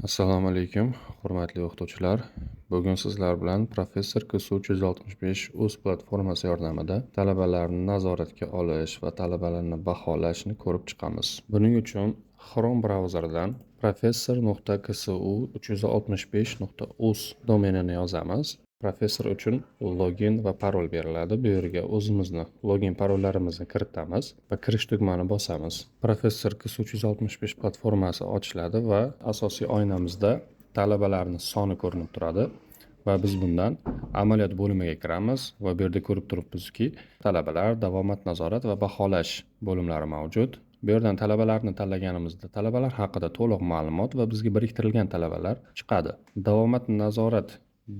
Assalomu alaykum, hurmatli o'qituvchilar. Bugun sizlar bilan Professor KSU 365 o'z platformasi yordamida talabalarni nazoratga olish va talabalarni baholashni ko'rib chiqamiz. Buning uchun Chrome brauzeridan professor.ksu365.uz domenini yozamiz. Professor uchun login va parol beriladi. Bu yerga o'zimizni login parollarimizni kiritamiz va kirish tugmani bosamiz. Professor KSU 365 platformasi ochiladi va asosiy oynamizda talabalarning soni ko'rinib turadi va biz bundan amaliyot bo'limiga kiramiz va bu yerda ko'rib turibmizki, talabalar, davomat nazorat va baholash bo'limlari mavjud. Bu yerdan talabalarni tanlaganimizda talabalar haqida to'liq ma'lumot va bizga biriktirilgan talabalar chiqadi. Davomat nazorat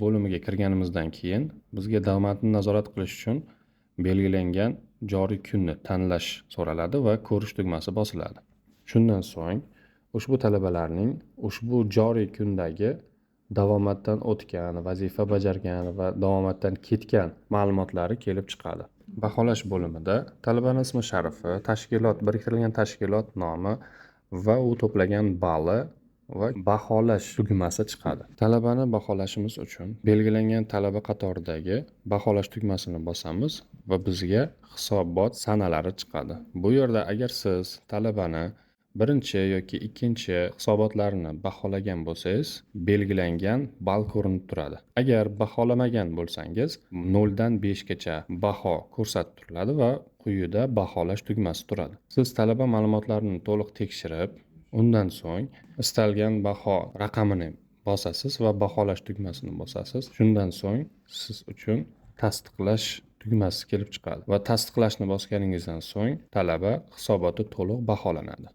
bo'limiga kirganimizdan keyin bizga davomatni nazorat qilish uchun belgilangan joriy kunni tanlash so'raladi va ko'rish tugmasi bosiladi. Shundan so'ng ushbu talabalarning ushbu joriy kundagi davomatdan o'tgan, vazifa bajargan va davomatdan ketgan ma'lumotlari kelib chiqadi. Baholash bo'limida talabaning ismi sharifi, biriktirilgan tashkilot nomi va u to'plagan balli va baholash tugmasi chiqadi. Talabani baholashimiz uchun belgilangan talaba qatoridagi baholash tugmasini bosamiz va bizga hisobot sanalari chiqadi. Bu yerda agar siz talabani birinchi yoki ikkinchi hisobotlarini baholagan bo'lsangiz, belgilangan ball ko'rinib turadi. Agar baholamagan bo'lsangiz, 0 dan 5 gacha baho ko'rsatib turiladi va quyida baholash tugmasi turadi. Siz talaba ma'lumotlarini to'liq tekshirib, undan so'ng istalgan baho raqamini bosasiz va baholash tugmasini bosasiz. Shundan so'ng siz uchun tasdiqlash tugmasi kelib chiqadi va tasdiqlashni bosganingizdan so'ng talaba hisoboti to'liq baholanadi.